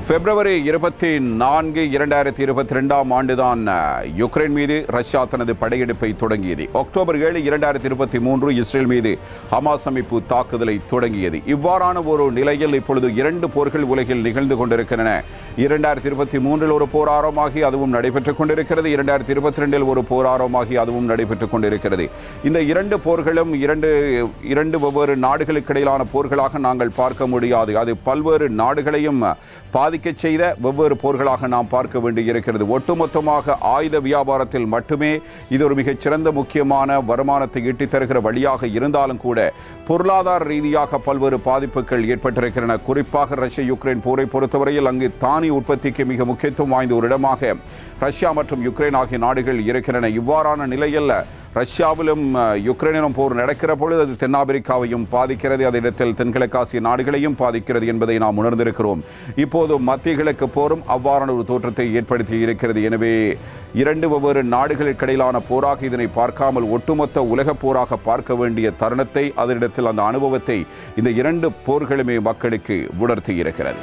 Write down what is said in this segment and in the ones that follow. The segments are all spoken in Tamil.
பிப்ரவரி 24, 2022 ஆண்டுதான் யுக்ரைன் மீது ரஷ்யா தனது படையெடுப்பை தொடங்கியது. அக்டோபர் 7, 2023 இஸ்ரேல் மீது ஹமாஸ் அமைப்பு தாக்குதலை தொடங்கியது. இவ்வாறான ஒரு நிலையில் இப்பொழுது 2 போர்கள் உலகில் நிகழ்ந்து கொண்டிருக்கின்றன. 2023 ஒரு போர் ஆரம்பமாகி அதுவும் நடைபெற்றுக் கொண்டிருக்கிறது. 2022 ஒரு போர் ஆரம்பமாகி அதுவும் நடைபெற்றுக் கொண்டிருக்கிறது. இந்த 2 போர்களும் இரண்டு வெவ்வேறு நாடுகளுக்கு இடையிலான போர்களாக நாங்கள் பார்க்க முடியாது. அது பல்வேறு நாடுகளையும் பாதிக்க செய்த வெவ்வேறு போர்களாக நாம் பார்க்க வேண்டியிருக்கிறது. ஒட்டுமொத்தமாக ஆயுத வியாபாரத்தில் மட்டுமே இது ஒரு மிகச்சிறந்த முக்கியமான வருமானத்தை ஈட்டித் தருகிற வழியாக இருந்தாலும் கூட பொருளாதார ரீதியாக பல்வேறு பாதிப்புகள் ஏற்பட்டிருக்கின்றன. குறிப்பாக ரஷ்யா யுக்ரைன் போரை பொறுத்தவரையில் அங்கு தானிய உற்பத்திக்கு மிக முக்கியத்துவம் வாய்ந்த ஒரு இடமாக ரஷ்யா மற்றும் யுக்ரைன் ஆகிய நாடுகள் இருக்கின்றன. இவ்வாறான நிலையில் ரஷ்யாவிலும் யுக்ரைனிலும் போர் நடக்கிற பொழுது அது தென்னாப்பிரிக்காவையும் பாதிக்கிறது, அதே இடத்தில் தென்கிழக்காசிய நாடுகளையும் பாதிக்கிறது என்பதை நாம் உணர்ந்திருக்கிறோம். இப்போது மத்திய கிழக்கு போரும் அவ்வாறான ஒரு தோற்றத்தை ஏற்படுத்தி இருக்கிறது. எனவே 2 வெவ்வேறு நாடுகளுக்கு இடையிலான போராக இதனை பார்க்காமல் ஒட்டுமொத்த உலக போராக பார்க்க வேண்டிய தருணத்தை, அதனிடத்தில் அந்த அனுபவத்தை இந்த 2 போர்களுமே மக்களுக்கு உணர்த்தி இருக்கிறது.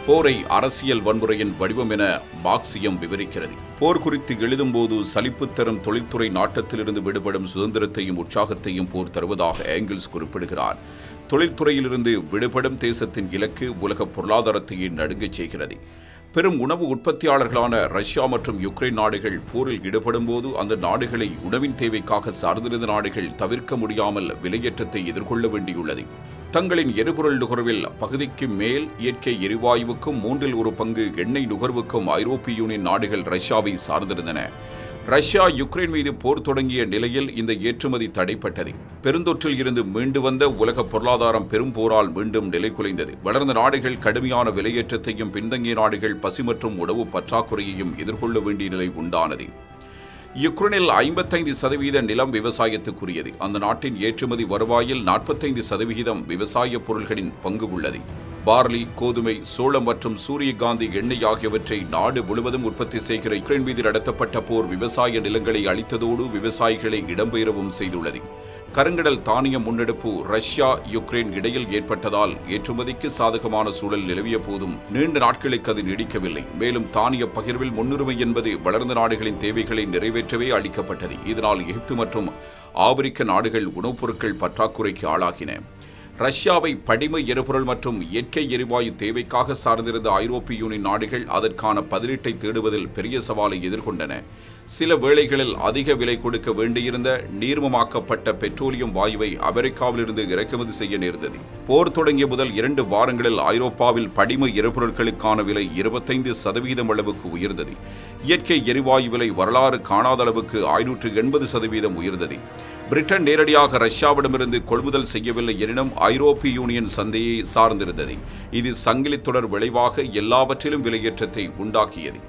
போரை அரசியல் வன்முறையின் வடிவம் என மார்க்சியம் விவரிக்கிறது. போர் குறித்து எழுதும்போது சலிப்பு தரும் தொழில்துறை நாட்டத்திலிருந்து விடுபடும் சுதந்திரத்தையும் உற்சாகத்தையும் போர் தருவதாக ஏங்கிள்ஸ் குறிப்பிடுகிறார். தொழில்துறையிலிருந்து விடுபடும் தேசத்தின் இலக்கு உலக பொருளாதாரத்தையே நடுங்கச் செய்கிறது. பெரும் உணவு உற்பத்தியாளர்களான ரஷ்யா மற்றும் யுக்ரைன் நாடுகள் போரில் ஈடுபடும் போது அந்த நாடுகளை உணவின் தேவைக்காக சார்ந்திருந்த நாடுகள் தவிர்க்க முடியாமல் விலையேற்றத்தை எதிர்கொள்ள வேண்டியுள்ளது. தங்களின் எரிபொருள் நுகர்வில் பகுதிக்கு மேல் இயற்கை எரிவாயுவுக்கும் 1/3 பங்கு எண்ணெய் நுகர்வுக்கும் ஐரோப்பிய யூனியன் நாடுகள் ரஷ்யாவை சார்ந்திருந்தன. ரஷ்யா யுக்ரைன் மீது போர் தொடங்கிய நிலையில் இந்த ஏற்றுமதி தடைப்பட்டது. பெருந்தொற்றில் இருந்து மீண்டு வந்த உலக பொருளாதாரம் பெரும் போரால் மீண்டும் நிலைகுலைந்தது. வளர்ந்த நாடுகள் கடுமையான விலையேற்றத்தையும் பின்தங்கிய நாடுகள் பசி மற்றும் உணவு பற்றாக்குறையையும் எதிர்கொள்ள வேண்டிய நிலை உண்டானது. யுக்ரைனில் 55% நிலம் விவசாயத்துக்குரியது. அந்த நாட்டின் ஏற்றுமதி வருவாயில் 45% விவசாய பொருள்களின் பங்கு உள்ளது. பார்லி, கோதுமை, சோளம் மற்றும் சூரியகாந்தி எண்ணெய் ஆகியவற்றை நாடு முழுவதும் உற்பத்தி செய்கிற யுக்ரைன் மீது நடத்தப்பட்ட போர் விவசாய நிலங்களை அழித்ததோடு விவசாயிகளை இடம்பெயரவும் செய்துள்ளது. கருங்கடல் தானிய முன்னெடுப்பு ரஷ்யா யுக்ரைன் இடையில் ஏற்பட்டதால் ஏற்றுமதிக்கு சாதகமான சூழல் நிலவிய போதும் நீண்ட நாட்களுக்கு அது நீடிக்கவில்லை. மேலும் தானிய பகிர்வில் முன்னுரிமை என்பது வளர்ந்த நாடுகளின் தேவைகளை நிறைவேற்றவே அளிக்கப்பட்டது. இதனால் எகிப்து மற்றும் ஆப்பிரிக்க நாடுகள் உணவுப் பொருட்கள் பற்றாக்குறைக்கு ஆளாகின. ரஷ்யாவை படிம எரிபொருள் மற்றும் இயற்கை எரிவாயு தேவைக்காக சார்ந்திருந்த ஐரோப்பிய யூனியன் நாடுகள் அதற்கான பதிலீட்டை தேடுவதில் பெரிய சவாலை எதிர்கொண்டன. சில வேளைகளில் அதிக விலை கொடுக்க வேண்டியிருந்த நீர்மமாக்கப்பட்ட பெட்ரோலியம் வாயுவை அமெரிக்காவிலிருந்து இறக்குமதி செய்ய நேர்ந்தது. போர் தொடங்கிய முதல் 2 வாரங்களில் ஐரோப்பாவில் படிம எரிபொருட்களுக்கான விலை 25% அளவுக்கு உயர்ந்தது. இயற்கை எரிவாயு விலை வரலாறு காணாத அளவுக்கு 580% உயர்ந்தது. பிரிட்டன் நேரடியாக ரஷ்யாவிடமிருந்து கொள்முதல் செய்யவில்லை எனினும் ஐரோப்பிய யூனியன் சந்தையை சார்ந்திருந்தது. இது சங்கிலி தொடர் விளைவாக எல்லாவற்றிலும் விலையேற்றத்தை உண்டாக்கியது.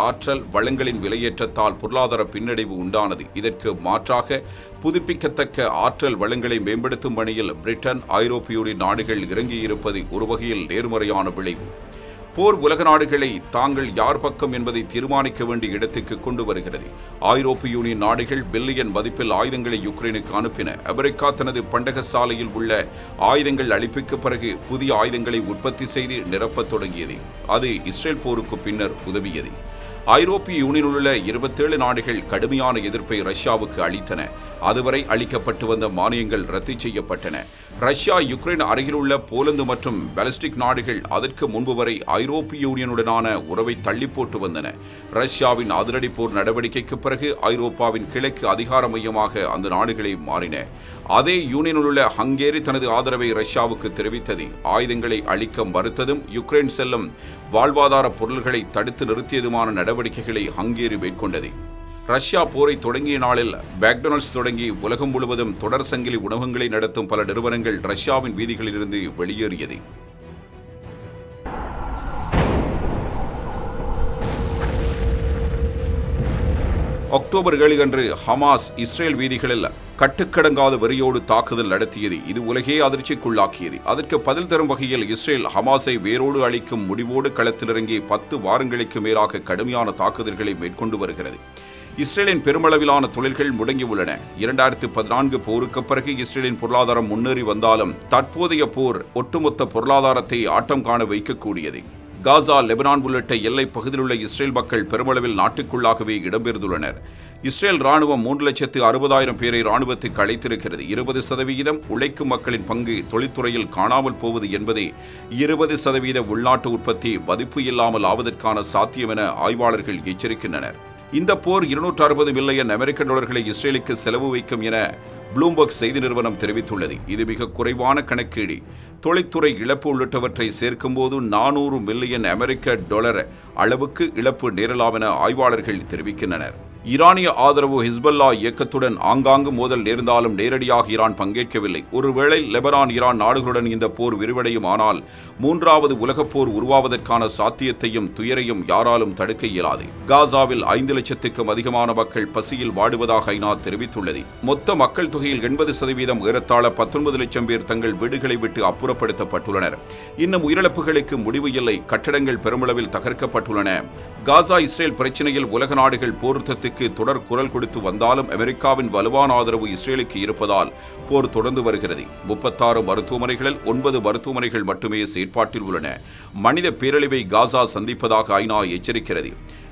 ஆற்றல் வளங்களின் விலையேற்றத்தால் பொருளாதார பின்னடைவு உண்டானது. இதற்கு மாற்றாக புதுப்பிக்கத்தக்க ஆற்றல் வளங்களை மேம்படுத்தும் பணியில் பிரிட்டன், ஐரோப்பிய யூனியன் நாடுகள் இறங்கியிருப்பது ஒரு வகையில் நேர்மறையான விளைவு. போர் உலக நாடுகளை தாங்கள் யார் பக்கம் என்பதை தீர்மானிக்க வேண்டிய இடத்துக்கு கொண்டு வருகிறது. ஐரோப்பிய யூனியன் நாடுகள் பில்லியன் மதிப்பில் ஆயுதங்களை யுக்ரைனுக்கு அனுப்பின. அமெரிக்கா தனது பண்டக சாலையில் உள்ள ஆயுதங்கள் அளிப்புக்கு பிறகு புதிய ஆயுதங்களை உற்பத்தி செய்து நிரப்பத் தொடங்கியது. அது இஸ்ரேல் போருக்கு பின்னர் உதவியது. ஐரோப்பிய யூனியனில் உள்ள 27 நாடுகள் கடுமையான எதிர்ப்பை ரஷ்யாவுக்கு அளித்தன. அதுவரை அளிக்கப்பட்டு வந்த மானியங்கள் ரத்து செய்யப்பட்டன. ரஷ்யா யுக்ரைன் அருகில் உள்ள போலந்து மற்றும் பால்டிக் நாடுகள் அதற்கு முன்பு வரை ஐரோப்பிய யூனியனுடனான உறவை தள்ளி போட்டு வந்தன. ரஷ்யாவின் அதிரடி போர் நடவடிக்கைக்கு பிறகு ஐரோப்பாவின் கிழக்கு அதிகார மையமாக அந்த நாடுகளை மாறின. அதே யூனியனில் உள்ள ஹங்கேரி தனது ஆதரவை ரஷ்யாவுக்கு தெரிவித்தது. ஆயுதங்களை அளிக்க மறுத்ததும் யுக்ரைன் செல்லும் வாழ்வாதார பொருள்களை தடுத்து நிறுத்தியதுமான நடவடிக்கைகளை ஹங்கேரி மேற்கொண்டது. ரஷ்யா போரை தொடங்கிய நாளில் மேக்டொனால்ட்ஸ் தொடங்கி உலகம் முழுவதும் தொடர் சங்கிலி உணவகங்களை நடத்தும் பல நிறுவனங்கள் ரஷ்யாவின் வீதிகளிலிருந்து வெளியேறியது. அக்டோபர் 7 அன்று ஹமாஸ் இஸ்ரேல் வீதிகளில் கட்டுக்கடங்காத வெறியோடு தாக்குதல் நடத்தியது. இது உலகே அதிர்ச்சிக்குள்ளாக்கியது. அதற்கு பதில் தரும் வகையில் இஸ்ரேல் ஹமாஸை வேரோடு அழிக்கும் முடிவோடு களத்திலிறங்கி 10 வாரங்களுக்கு மேலாக கடுமையான தாக்குதல்களை மேற்கொண்டு வருகிறது. இஸ்ரேலின் பெருமளவிலான தொழில்கள் முடங்கியுள்ளன. 2014 போருக்கு பிறகு இஸ்ரேலின் பொருளாதாரம் முன்னேறி வந்தாலும் தற்போதைய போர் ஒட்டுமொத்த பொருளாதாரத்தை ஆட்டம் காண வைக்கக்கூடியது. காசா, லெபனான் உள்ளிட்ட எல்லைப் பகுதியிலுள்ள இஸ்ரேல் மக்கள் பெருமளவில் நாட்டுக்குள்ளாகவே இடம்பெயர்ந்துள்ளனர். இஸ்ரேல் ராணுவம் 3,60,000 பேரை ராணுவத்துக்கு அழைத்திருக்கிறது. 20% உழைக்கும் மக்களின் பங்கு தொழில்துறையில் காணாமல் போவது என்பதே 20% உள்நாட்டு உற்பத்தி மதிப்பு இல்லாமல் ஆவதற்கான சாத்தியம் என ஆய்வாளர்கள் எச்சரிக்கின்றனர். இந்த போர் 260 மில்லியன் அமெரிக்க டாலர்களை இஸ்ரேலுக்கு செலவு வைக்கும் என ப்ளூம்பர்க் செய்தி நிறுவனம் தெரிவித்துள்ளது. இது மிக குறைவான கணக்கீடு. தொழில்துறை இழப்பு உள்ளிட்டவற்றை சேர்க்கும்போது 400 மில்லியன் அமெரிக்க டாலர் அளவுக்கு இழப்பு நேரலாம் என ஆய்வாளர்கள் தெரிவிக்கின்றனர். ஈரானிய ஆதரவு ஹிஸ்புல்லா இயக்கத்துடன் ஆங்காங்கு மோதல் நேர்ந்தாலும் நேரடியாக ஈரான் பங்கேற்கவில்லை. ஒருவேளை லெபனான், ஈரான் நாடுகளுடன் இந்த போர் விரிவடையும் ஆனால் 3வது உலகப் போர் உருவாவதற்கான சாத்தியத்தையும் துயரையும் யாராலும் தடுக்க இயலாது. காசாவில் 5 லட்சத்துக்கும் அதிகமான மக்கள் பசியில் வாடுவதாக ஐநா தெரிவித்துள்ளது. மொத்த மக்கள் தொகையில் 80% ஏறத்தாழ 19 லட்சம் பேர் தங்கள் வீடுகளை விட்டு அப்புறப்படுத்தப்பட்டுள்ளனர். இன்னும் உயிரிழப்புகளுக்கு முடிவு இல்லை. கட்டடங்கள் பெருமளவில் தகர்க்கப்பட்டுள்ளன. காசா இஸ்ரேல் பிரச்சினையில் உலக நாடுகள் போர்த்தத்துக்கு தொடர் குரல் கொடுத்து வந்தாலும் அமெரிக்காவின் வலுவான ஆதரவு இஸ்ரேலுக்கு இருப்பதால் போர் தொடர்ந்து வருகிறது. 36 மருத்துவமனைகளில் 9 மருத்துவமனைகள் மட்டுமே செயற்பாட்டில் உள்ளன. மனித பேரழிவை காசா சந்திப்பதாக ஐநா எச்சரிக்கிறது.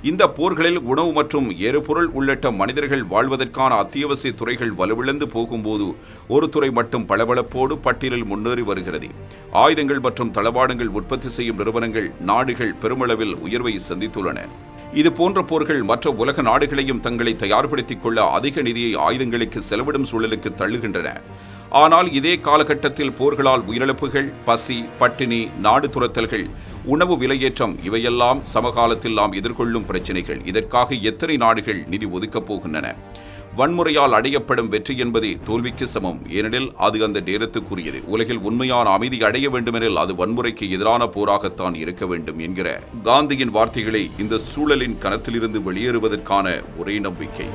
இந்த போர்களில் உணவு மற்றும் எரிபொருள் உள்ளிட்ட மனிதர்கள் வாழ்வதற்கான அத்தியாவசிய துறைகள் வலுவிழந்து போகும்போது ஒரு துறை மட்டும் பளபளப்போடு பட்டியலில் முன்னேறி வருகிறது. ஆயுதங்கள் மற்றும் தளவாடங்கள் உற்பத்தி செய்யும் நிறுவனங்கள், நாடுகள் பெருமளவில் உயர்வை சந்தித்துள்ளன. இது போன்ற போர்கள் மற்ற உலக நாடுகளையும் தங்களை தயார்படுத்திக் கொள்ள அதிக நிதியை ஆயுதங்களுக்கு செலவிடும் சூழலுக்கு தள்ளுகின்றன. ஆனால் இதே காலகட்டத்தில் போர்களால் உயிரிழப்புகள், பசி, பட்டினி, நாடு துரத்தல்கள், உணவு விலையேற்றம் இவையெல்லாம் சமகாலத்தில் நாம் எதிர்கொள்ளும் பிரச்சினைகள். இதற்காக எத்தனை நாடுகள் நிதி ஒதுக்கப் போகின்றன? வன்முறையால் அடையப்படும் வெற்றி என்பதே தோல்விக்கு சமம். ஏனெனில் அது அந்த நேரத்துக்குரியது. உலகில் உண்மையான அமைதி அடைய வேண்டுமெனில் அது வன்முறைக்கு எதிரான போராகத்தான் இருக்க வேண்டும் என்கிற காந்தியின் வார்த்தைகளை இந்த சூழலின் கணத்திலிருந்து வெளியேறுவதற்கான ஒரே நம்பிக்கை.